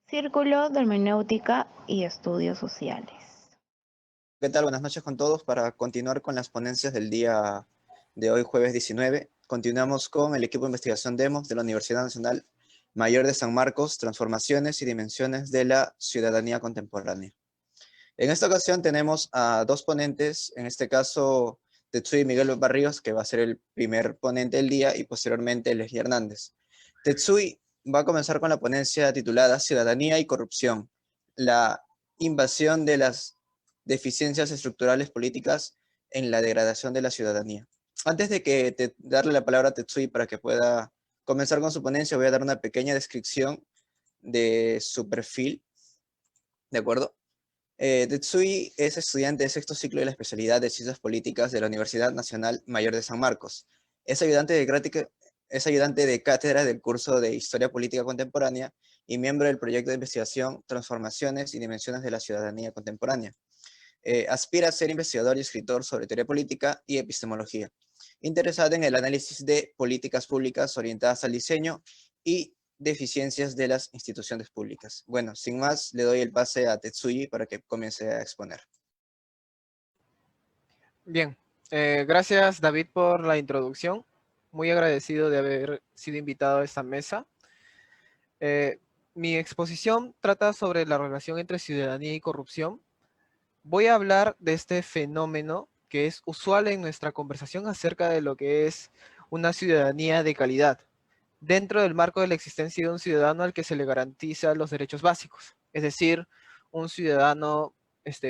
Círculo de Hermenéutica y Estudios Sociales. ¿Qué tal? Buenas noches con todos. Para continuar con las ponencias del día de hoy, jueves 19, continuamos con el equipo de investigación DEMOS de la Universidad Nacional Mayor de San Marcos, Transformaciones y Dimensiones de la Ciudadanía Contemporánea. En esta ocasión tenemos a dos ponentes, en este caso Tetsuy Miguel Barrios, que va a ser el primer ponente del día, y posteriormente Leslie Hernández. Tetsuy va a comenzar con la ponencia titulada Ciudadanía y Corrupción, la invasión de las deficiencias estructurales políticas en la degradación de la ciudadanía. Antes de darle la palabra a Tetsuy para que pueda comenzar con su ponencia, voy a dar una pequeña descripción de su perfil, ¿de acuerdo? Tetsuy es estudiante de sexto ciclo de la especialidad de Ciencias Políticas de la Universidad Nacional Mayor de San Marcos. Es ayudante de cátedra del curso de Historia Política Contemporánea y miembro del proyecto de investigación Transformaciones y Dimensiones de la Ciudadanía Contemporánea. Aspira a ser investigador y escritor sobre teoría política y epistemología, interesado en el análisis de políticas públicas orientadas al diseño y deficiencias de las instituciones públicas. Bueno, sin más, le doy el pase a Tetsuyi para que comience a exponer. Bien, gracias David por la introducción. Muy agradecido de haber sido invitado a esta mesa. Mi exposición trata sobre la relación entre ciudadanía y corrupción. Voy a hablar de este fenómeno que es usual en nuestra conversación acerca de lo que es una ciudadanía de calidad, dentro del marco de la existencia de un ciudadano al que se le garantiza los derechos básicos, es decir, un ciudadano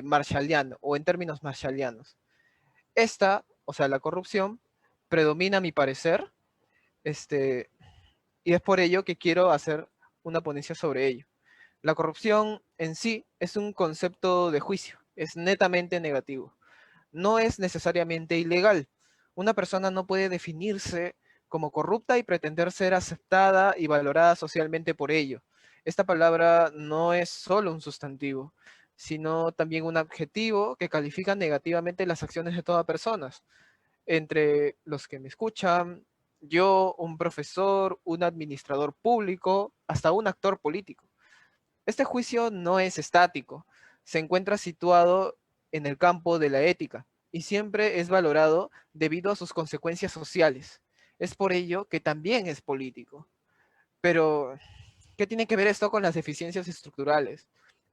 marshalliano o en términos marshallianos. Esta, o sea, la corrupción, predomina a mi parecer, y es por ello que quiero hacer una ponencia sobre ello. La corrupción en sí es un concepto de juicio, es netamente negativo. No es necesariamente ilegal. Una persona no puede definirse como corrupta y pretender ser aceptada y valorada socialmente por ello. Esta palabra no es solo un sustantivo, sino también un adjetivo que califica negativamente las acciones de todas personas. Entre los que me escuchan, yo, un profesor, un administrador público, hasta un actor político. Este juicio no es estático, se encuentra situado en el campo de la ética y siempre es valorado debido a sus consecuencias sociales. Es por ello que también es político. Pero, ¿qué tiene que ver esto con las deficiencias estructurales?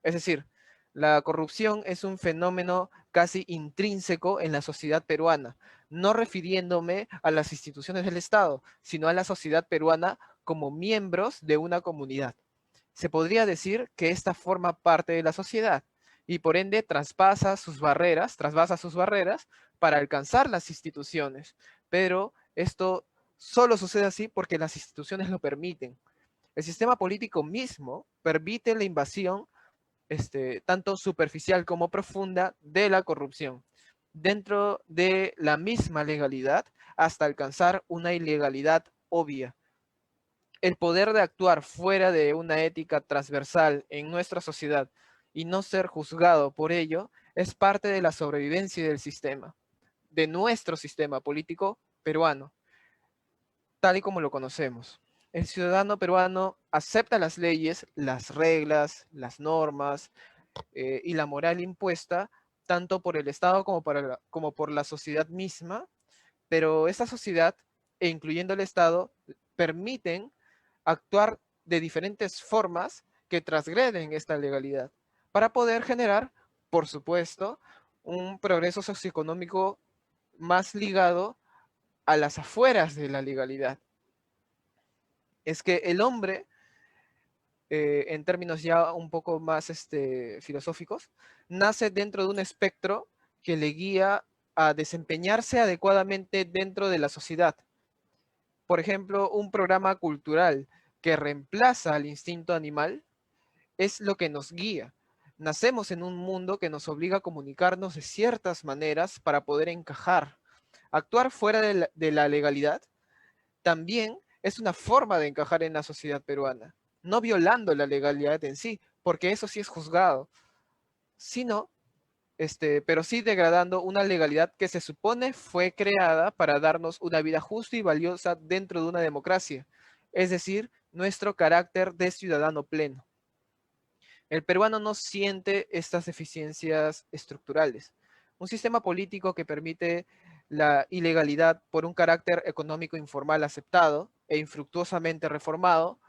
Es decir, la corrupción es un fenómeno casi intrínseco en la sociedad peruana, no refiriéndome a las instituciones del Estado, sino a la sociedad peruana como miembros de una comunidad. Se podría decir que esta forma parte de la sociedad y por ende trasvasa sus barreras para alcanzar las instituciones. Pero esto solo sucede así porque las instituciones lo permiten. El sistema político mismo permite la invasión tanto superficial como profunda de la corrupción dentro de la misma legalidad hasta alcanzar una ilegalidad obvia. El poder de actuar fuera de una ética transversal en nuestra sociedad y no ser juzgado por ello es parte de la sobrevivencia del sistema, de nuestro sistema político peruano, tal y como lo conocemos. El ciudadano peruano acepta las leyes, las reglas, las normas y la moral impuesta tanto por el Estado como por la sociedad misma, pero esta sociedad, e incluyendo el Estado, permiten actuar de diferentes formas que transgreden esta legalidad para poder generar, por supuesto, un progreso socioeconómico más ligado a las afueras de la legalidad. Es que el hombre, en términos ya un poco más filosóficos, nace dentro de un espectro que le guía a desempeñarse adecuadamente dentro de la sociedad. Por ejemplo, un programa cultural que reemplaza al instinto animal es lo que nos guía. Nacemos en un mundo que nos obliga a comunicarnos de ciertas maneras para poder encajar. Actuar fuera de la legalidad también es una forma de encajar en la sociedad peruana, no violando la legalidad en sí, porque eso sí es juzgado, sino, pero sí degradando una legalidad que se supone fue creada para darnos una vida justa y valiosa dentro de una democracia, es decir, nuestro carácter de ciudadano pleno. El peruano no siente estas deficiencias estructurales. Un sistema político que permite la ilegalidad por un carácter económico informal aceptado e infructuosamente reformado,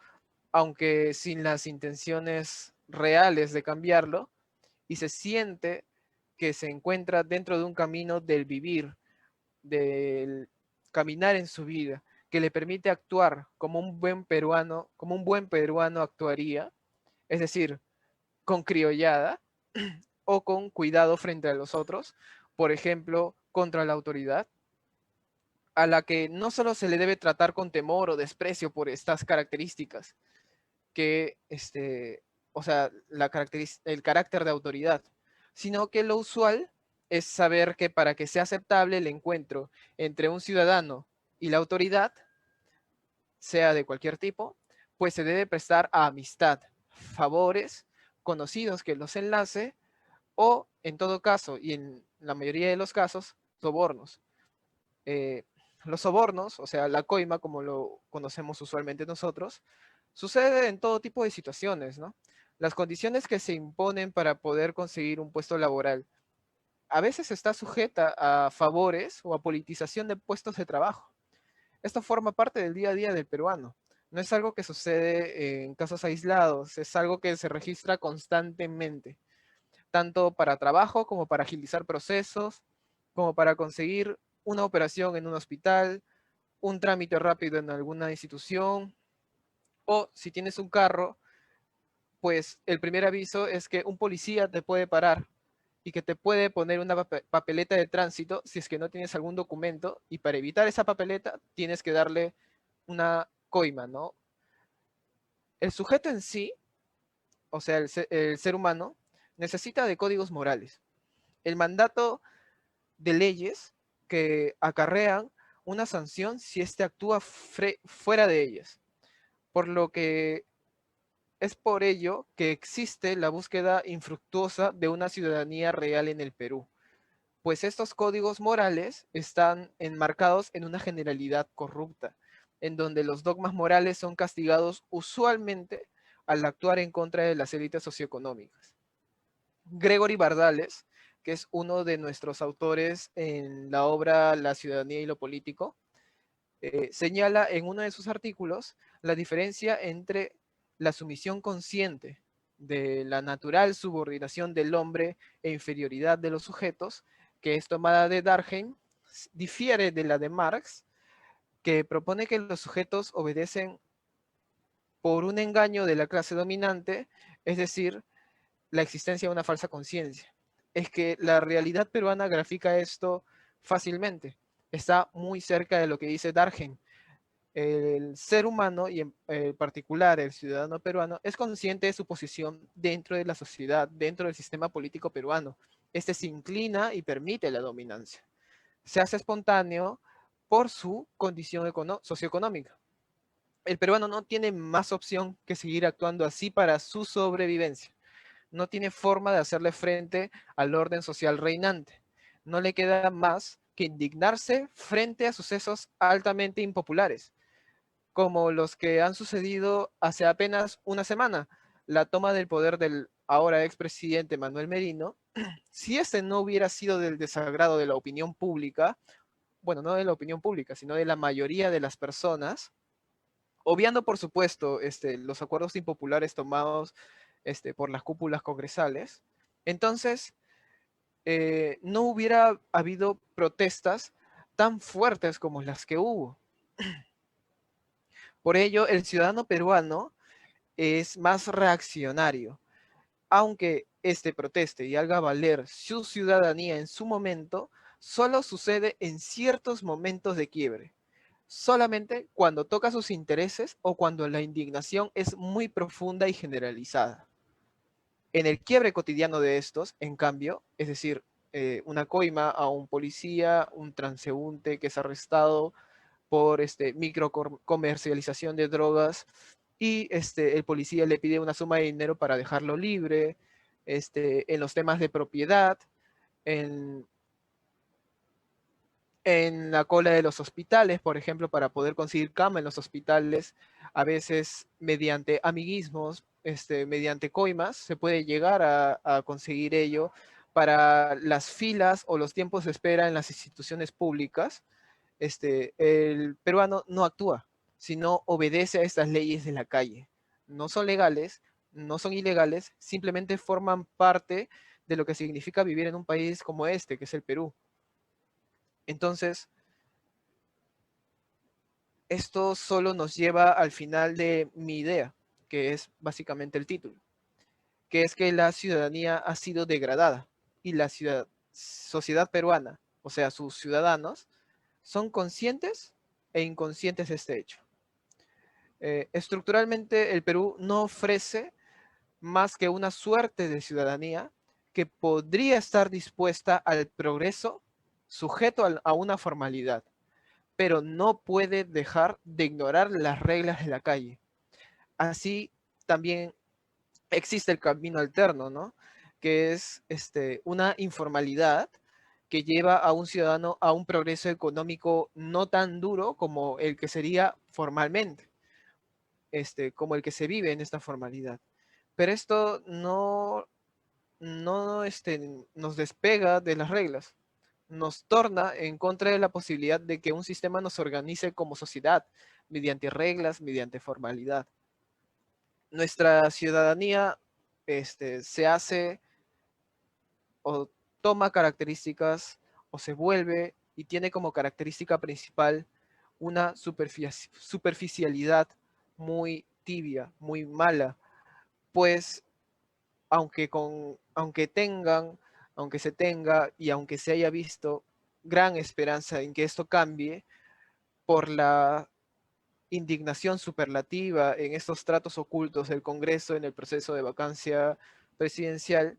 aunque sin las intenciones reales de cambiarlo, y se siente que se encuentra dentro de un camino del vivir, del caminar en su vida, que le permite actuar como un buen peruano actuaría, es decir, con criollada o con cuidado frente a los otros, por ejemplo, contra la autoridad, a la que no solo se le debe tratar con temor o desprecio por estas características, que o sea, el carácter de autoridad, sino que lo usual es saber que para que sea aceptable el encuentro entre un ciudadano y la autoridad, sea de cualquier tipo, pues se debe prestar a amistad, favores, conocidos que los enlace o, en todo caso, y en la mayoría de los casos, sobornos. Eh, los sobornos, o sea, la coima, como lo conocemos usualmente nosotros, sucede en todo tipo de situaciones, ¿no? Las condiciones que se imponen para poder conseguir un puesto laboral a veces está sujeta a favores o a politización de puestos de trabajo. Esto forma parte del día a día del peruano. No es algo que sucede en casos aislados, es algo que se registra constantemente, tanto para trabajo como para agilizar procesos, como para conseguir una operación en un hospital, un trámite rápido en alguna institución, o si tienes un carro, pues el primer aviso es que un policía te puede parar y que te puede poner una papeleta de tránsito si es que no tienes algún documento, y para evitar esa papeleta tienes que darle una coima, ¿no? El sujeto en sí, o sea, el ser humano, necesita de códigos morales. El mandato de leyes que acarrean una sanción si éste actúa fuera de ellas. Por lo que es por ello que existe la búsqueda infructuosa de una ciudadanía real en el Perú, pues estos códigos morales están enmarcados en una generalidad corrupta, en donde los dogmas morales son castigados usualmente al actuar en contra de las élites socioeconómicas. Gregory Bardales, que es uno de nuestros autores en la obra La ciudadanía y lo político, señala en uno de sus artículos la diferencia entre la sumisión consciente de la natural subordinación del hombre e inferioridad de los sujetos, que es tomada de Durkheim, difiere de la de Marx, que propone que los sujetos obedecen por un engaño de la clase dominante, es decir, la existencia de una falsa conciencia. Es que la realidad peruana grafica esto fácilmente. Está muy cerca de lo que dice Durkheim. El ser humano, y en particular el ciudadano peruano, es consciente de su posición dentro de la sociedad, dentro del sistema político peruano. Este se inclina y permite la dominancia. Se hace espontáneo por su condición socioeconómica. El peruano no tiene más opción que seguir actuando así para su sobrevivencia. No tiene forma de hacerle frente al orden social reinante. No le queda más que indignarse frente a sucesos altamente impopulares, como los que han sucedido hace apenas una semana, la toma del poder del ahora expresidente Manuel Merino. Si ese no hubiera sido del desagrado de la opinión pública, bueno, no de la opinión pública, sino de la mayoría de las personas, obviando por supuesto los acuerdos impopulares tomados por las cúpulas congresales, entonces no hubiera habido protestas tan fuertes como las que hubo. Por ello, el ciudadano peruano es más reaccionario. Aunque este proteste y haga valer su ciudadanía en su momento, solo sucede en ciertos momentos de quiebre. Solamente cuando toca sus intereses o cuando la indignación es muy profunda y generalizada. En el quiebre cotidiano de estos, en cambio, es decir, una coima a un policía, un transeúnte que es arrestado por microcomercialización de drogas, y el policía le pide una suma de dinero para dejarlo libre, en los temas de propiedad, en, en la cola de los hospitales, por ejemplo, para poder conseguir cama en los hospitales, a veces mediante amiguismos, mediante coimas, se puede llegar a conseguir ello para las filas o los tiempos de espera en las instituciones públicas. El peruano no actúa, sino obedece a estas leyes de la calle. No son legales, no son ilegales, simplemente forman parte de lo que significa vivir en un país como este, que es el Perú. Entonces, esto solo nos lleva al final de mi idea, que es básicamente el título, que es que la ciudadanía ha sido degradada y la sociedad peruana, o sea, sus ciudadanos, son conscientes e inconscientes de este hecho. Estructuralmente, el Perú no ofrece más que una suerte de ciudadanía que podría estar dispuesta al progreso sujeto a una formalidad, pero no puede dejar de ignorar las reglas de la calle. Así también existe el camino alterno, ¿no? Que es una informalidad que lleva a un ciudadano a un progreso económico no tan duro como el que sería formalmente, como el que se vive en esta formalidad. Pero esto no nos despega de las reglas, nos torna en contra de la posibilidad de que un sistema nos organice como sociedad, mediante reglas, mediante formalidad. Nuestra ciudadanía se hace o toma características o se vuelve y tiene como característica principal una superficialidad muy tibia, muy mala, pues aunque se tenga y aunque se haya visto gran esperanza en que esto cambie por la indignación superlativa en estos tratos ocultos del Congreso en el proceso de vacancia presidencial,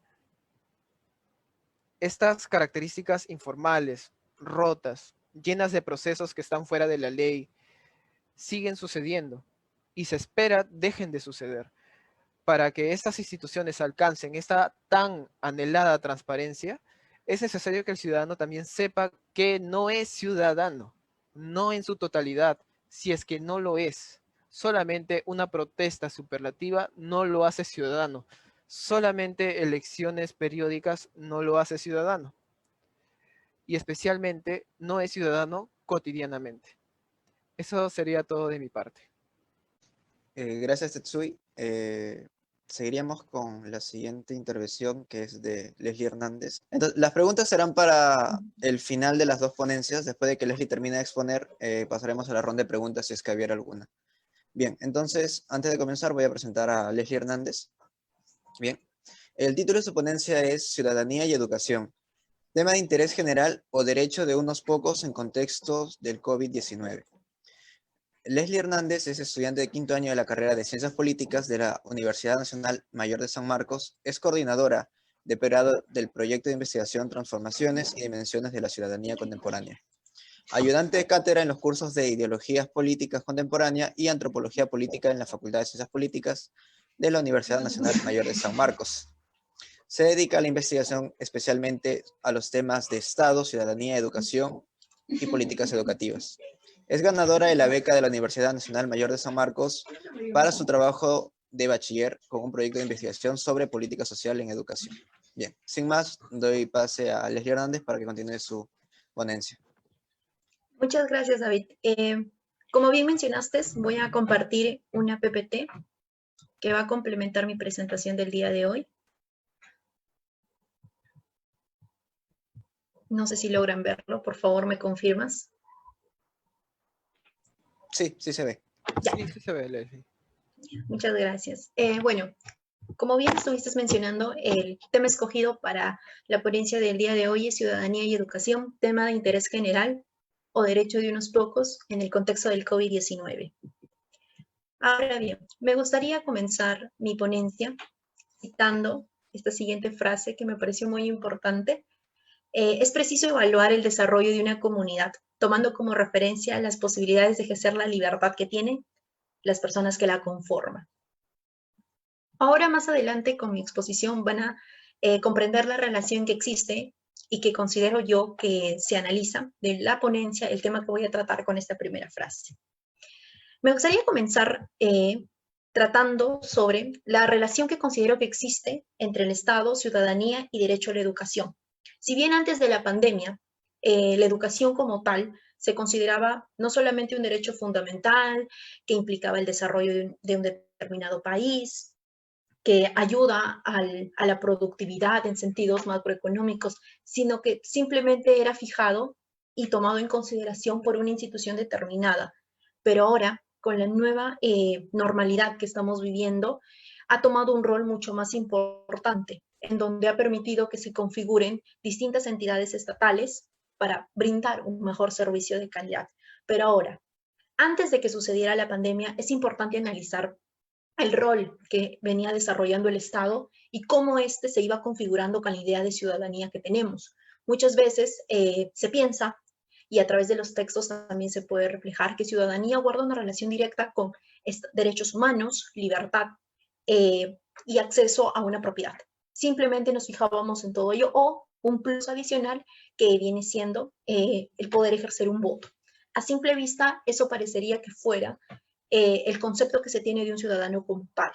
estas características informales, rotas, llenas de procesos que están fuera de la ley, siguen sucediendo y se espera dejen de suceder. Para que estas instituciones alcancen esta tan anhelada transparencia, es necesario que el ciudadano también sepa que no es ciudadano, no en su totalidad, si es que no lo es. Solamente una protesta superlativa no lo hace ciudadano. Solamente elecciones periódicas no lo hace ciudadano. Y especialmente no es ciudadano cotidianamente. Eso sería todo de mi parte. Gracias, Tetsui. Seguiríamos con la siguiente intervención, que es de Leslie Hernández. Entonces, las preguntas serán para el final de las dos ponencias. Después de que Leslie termine de exponer, pasaremos a la ronda de preguntas si es que hubiera alguna. Bien, entonces, antes de comenzar, voy a presentar a Leslie Hernández. Bien, el título de su ponencia es Ciudadanía y Educación. Tema de interés general o derecho de unos pocos en contextos del COVID-19. Leslie Hernández es estudiante de quinto año de la carrera de Ciencias Políticas de la Universidad Nacional Mayor de San Marcos. Es coordinadora de pregrado del proyecto de investigación Transformaciones y Dimensiones de la Ciudadanía Contemporánea. Ayudante de cátedra en los cursos de Ideologías Políticas Contemporánea y Antropología Política en la Facultad de Ciencias Políticas de la Universidad Nacional Mayor de San Marcos. Se dedica a la investigación especialmente a los temas de Estado, ciudadanía, educación y políticas educativas. Es ganadora de la beca de la Universidad Nacional Mayor de San Marcos para su trabajo de bachiller con un proyecto de investigación sobre política social en educación. Bien, sin más, doy pase a Leslie Hernández para que continúe su ponencia. Muchas gracias, David. Como bien mencionaste, voy a compartir una PPT que va a complementar mi presentación del día de hoy. No sé si logran verlo, por favor, ¿me confirmas? Sí, sí se ve. Sí se ve, Leslie. Muchas gracias. Bueno, como bien estuviste mencionando, el tema escogido para la ponencia del día de hoy es Ciudadanía y Educación, tema de interés general o derecho de unos pocos en el contexto del COVID-19. Ahora bien, me gustaría comenzar mi ponencia citando esta siguiente frase que me pareció muy importante. Es preciso evaluar el desarrollo de una comunidad, tomando como referencia las posibilidades de ejercer la libertad que tienen las personas que la conforman. Ahora, más adelante, con mi exposición, van a comprender la relación que existe y que considero yo que se analiza de la ponencia, el tema que voy a tratar con esta primera frase. Me gustaría comenzar tratando sobre la relación que considero que existe entre el Estado, ciudadanía y derecho a la educación. Si bien antes de la pandemia, la educación como tal se consideraba no solamente un derecho fundamental que implicaba el desarrollo de un determinado país, que ayuda a la productividad en sentidos macroeconómicos, sino que simplemente era fijado y tomado en consideración por una institución determinada. Pero ahora, con la nueva normalidad que estamos viviendo, ha tomado un rol mucho más importante, en donde ha permitido que se configuren distintas entidades estatales para brindar un mejor servicio de calidad. Pero ahora, antes de que sucediera la pandemia, es importante analizar el rol que venía desarrollando el Estado y cómo éste se iba configurando con la idea de ciudadanía que tenemos. Muchas veces se piensa, y a través de los textos también se puede reflejar, que ciudadanía guarda una relación directa con derechos humanos, libertad y acceso a una propiedad. Simplemente nos fijábamos en todo ello, o un plus adicional que viene siendo el poder ejercer un voto. A simple vista, eso parecería que fuera el concepto que se tiene de un ciudadano como tal.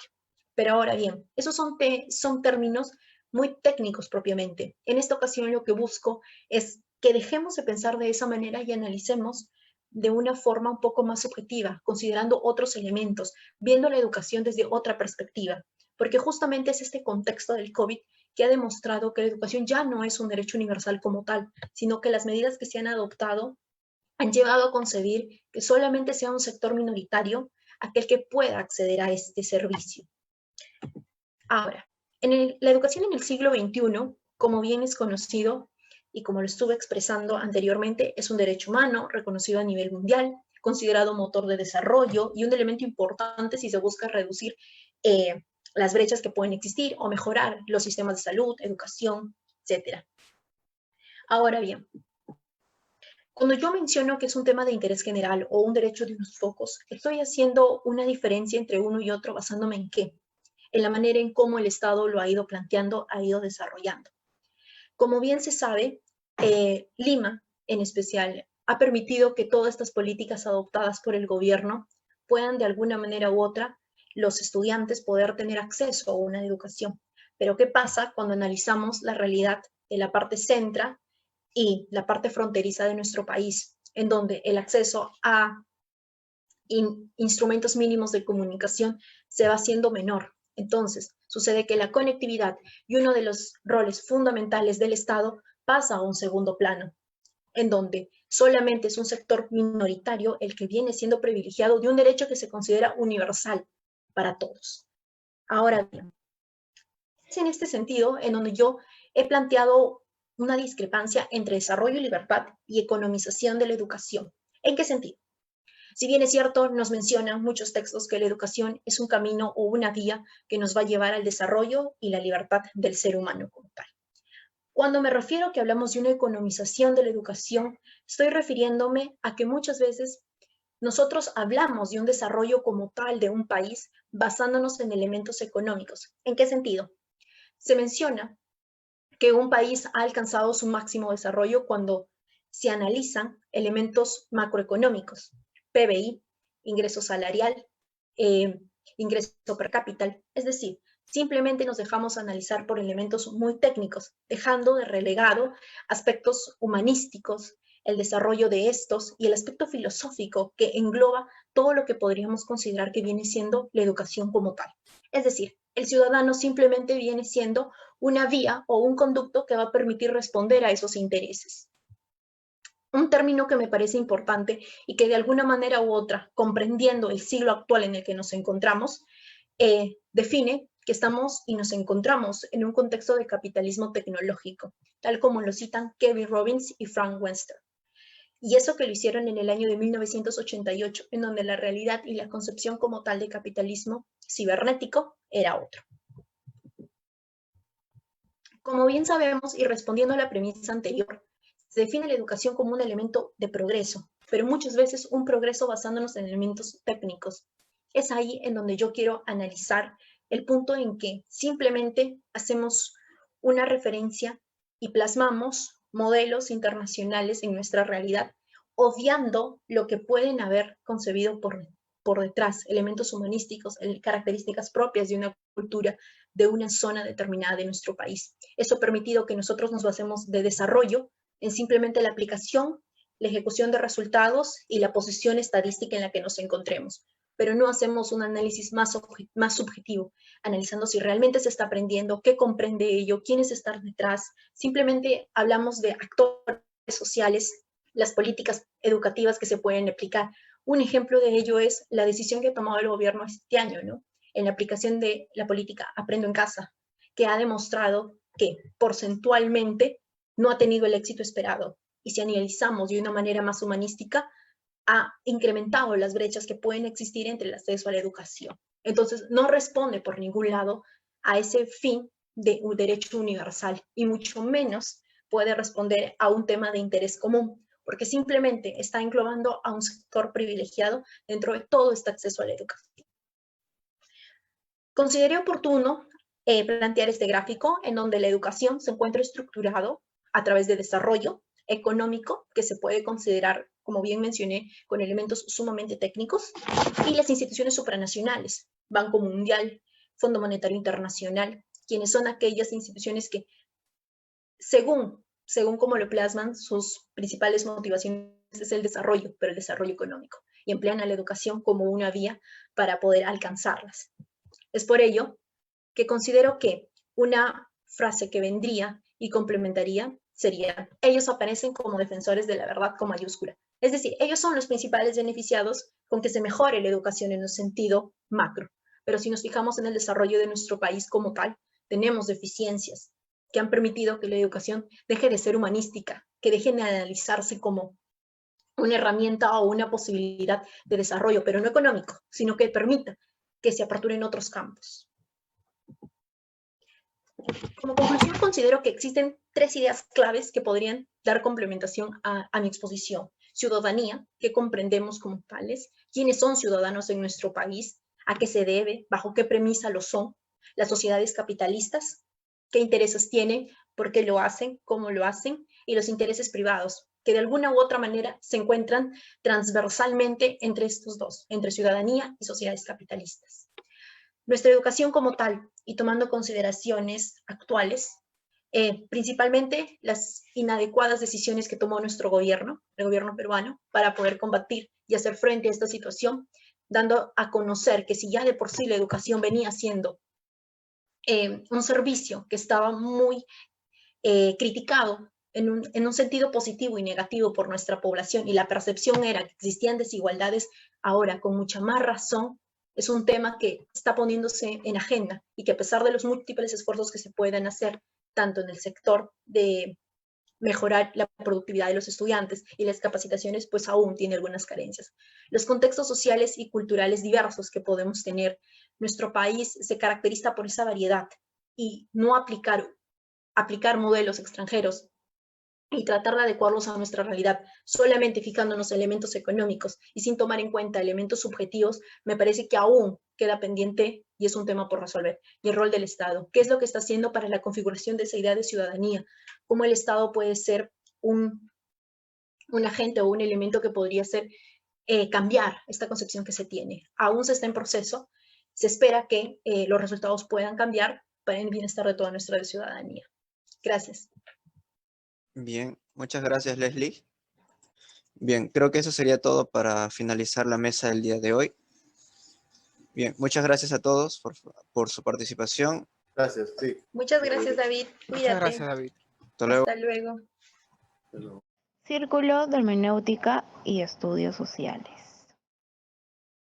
Pero ahora bien, esos son términos muy técnicos propiamente. En esta ocasión lo que busco es que dejemos de pensar de esa manera y analicemos de una forma un poco más subjetiva, considerando otros elementos, viendo la educación desde otra perspectiva, porque justamente es este contexto del COVID que ha demostrado que la educación ya no es un derecho universal como tal, sino que las medidas que se han adoptado han llevado a concebir que solamente sea un sector minoritario aquel que pueda acceder a este servicio. Ahora, la educación en el siglo XXI, como bien es conocido y como lo estuve expresando anteriormente, es un derecho humano reconocido a nivel mundial, considerado motor de desarrollo y un elemento importante si se busca reducir las brechas que pueden existir o mejorar los sistemas de salud, educación, etc. Ahora bien, cuando yo menciono que es un tema de interés general o un derecho de unos pocos, estoy haciendo una diferencia entre uno y otro basándome en qué, en la manera en cómo el Estado lo ha ido planteando, ha ido desarrollando. Como bien se sabe, Lima, en especial, ha permitido que todas estas políticas adoptadas por el gobierno puedan de alguna manera u otra los estudiantes poder tener acceso a una educación. Pero ¿qué pasa cuando analizamos la realidad de la parte central y la parte fronteriza de nuestro país, en donde el acceso a instrumentos mínimos de comunicación se va haciendo menor? Entonces, sucede que la conectividad y uno de los roles fundamentales del Estado pasa a un segundo plano, en donde solamente es un sector minoritario el que viene siendo privilegiado de un derecho que se considera universal para todos. Ahora bien, es en este sentido en donde yo he planteado una discrepancia entre desarrollo y libertad y economización de la educación. ¿En qué sentido? Si bien es cierto, nos mencionan muchos textos que la educación es un camino o una vía que nos va a llevar al desarrollo y la libertad del ser humano como tal. Cuando me refiero a que hablamos de una economización de la educación, estoy refiriéndome a que muchas veces nosotros hablamos de un desarrollo como tal de un país basándonos en elementos económicos. ¿En qué sentido? Se menciona que un país ha alcanzado su máximo desarrollo cuando se analizan elementos macroeconómicos, PBI, ingreso salarial, ingreso per cápita, es decir, simplemente nos dejamos analizar por elementos muy técnicos, dejando de relegado aspectos humanísticos, el desarrollo de estos y el aspecto filosófico que engloba todo lo que podríamos considerar que viene siendo la educación como tal. Es decir, el ciudadano simplemente viene siendo una vía o un conducto que va a permitir responder a esos intereses. Un término que me parece importante y que de alguna manera u otra, comprendiendo el siglo actual en el que nos encontramos, define que estamos y nos encontramos en un contexto de capitalismo tecnológico, tal como lo citan Kevin Robbins y Frank Webster. Y eso que lo hicieron en el año de 1988, en donde la realidad y la concepción como tal de capitalismo cibernético era otro. Como bien sabemos, y respondiendo a la premisa anterior, se define la educación como un elemento de progreso, pero muchas veces un progreso basándonos en elementos técnicos. Es ahí en donde yo quiero analizar el punto en que simplemente hacemos una referencia y plasmamos modelos internacionales en nuestra realidad, obviando lo que pueden haber concebido por por detrás elementos humanísticos, características propias de una cultura, de una zona determinada de nuestro país. Eso ha permitido que nosotros nos basemos de desarrollo en simplemente la aplicación, la ejecución de resultados y la posición estadística en la que nos encontremos, pero no hacemos un análisis más subjetivo, analizando si realmente se está aprendiendo, qué comprende ello, quiénes están detrás. Simplemente hablamos de actores sociales, las políticas educativas que se pueden aplicar. Un ejemplo de ello es la decisión que ha tomado el gobierno este año, ¿no? En la aplicación de la política Aprendo en Casa, que ha demostrado que porcentualmente no ha tenido el éxito esperado. Y si analizamos de una manera más humanística, ha incrementado las brechas que pueden existir entre el acceso a la educación. Entonces, no responde por ningún lado a ese fin de un derecho universal y mucho menos puede responder a un tema de interés común, porque simplemente está englobando a un sector privilegiado dentro de todo este acceso a la educación. Consideré oportuno plantear este gráfico en donde la educación se encuentra estructurado a través de desarrollo económico, que se puede considerar, como bien mencioné, con elementos sumamente técnicos, y las instituciones supranacionales, Banco Mundial, Fondo Monetario Internacional, quienes son aquellas instituciones que, según cómo lo plasman, sus principales motivaciones es el desarrollo, pero el desarrollo económico, y emplean a la educación como una vía para poder alcanzarlas. Es por ello que considero que una frase que vendría y complementaría sería: ellos aparecen como defensores de la verdad con mayúscula. Es decir, ellos son los principales beneficiados con que se mejore la educación en un sentido macro. Pero si nos fijamos en el desarrollo de nuestro país como tal, tenemos deficiencias que han permitido que la educación deje de ser humanística, que deje de analizarse como una herramienta o una posibilidad de desarrollo, pero no económico, sino que permita que se aperturen otros campos. Como conclusión, considero que existen 3 ideas claves que podrían dar complementación a mi exposición. Ciudadanía, ¿qué comprendemos como tales? ¿Quiénes son ciudadanos en nuestro país? ¿A qué se debe? ¿Bajo qué premisa lo son? Las sociedades capitalistas, ¿qué intereses tienen? ¿Por qué lo hacen? ¿Cómo lo hacen? Y los intereses privados, que de alguna u otra manera se encuentran transversalmente entre estos dos, entre ciudadanía y sociedades capitalistas. Nuestra educación como tal, y tomando consideraciones actuales, principalmente las inadecuadas decisiones que tomó nuestro gobierno, el gobierno peruano, para poder combatir y hacer frente a esta situación, dando a conocer que si ya de por sí la educación venía siendo un servicio que estaba muy criticado en un sentido positivo y negativo por nuestra población, y la percepción era que existían desigualdades, ahora con mucha más razón es un tema que está poniéndose en agenda y que, a pesar de los múltiples esfuerzos que se puedan hacer, tanto en el sector de mejorar la productividad de los estudiantes y las capacitaciones, pues aún tiene algunas carencias. Los contextos sociales y culturales diversos que podemos tener, nuestro país se caracteriza por esa variedad, y no aplicar modelos extranjeros y tratar de adecuarlos a nuestra realidad, solamente fijándonos en elementos económicos y sin tomar en cuenta elementos subjetivos, me parece que aún queda pendiente y es un tema por resolver. Y el rol del Estado, ¿qué es lo que está haciendo para la configuración de esa idea de ciudadanía? ¿Cómo el Estado puede ser un agente o un elemento que podría ser cambiar esta concepción que se tiene? Aún se está en proceso, se espera que los resultados puedan cambiar para el bienestar de toda nuestra ciudadanía. Gracias. Bien, muchas gracias, Leslie. Bien, creo que eso sería todo para finalizar la mesa del día de hoy. Bien, muchas gracias a todos por su participación. Gracias, sí. Muchas gracias, David. Cuídate. Muchas gracias, David. Hasta luego. Hasta luego. Hasta luego. Círculo de Hermenéutica y Estudios Sociales.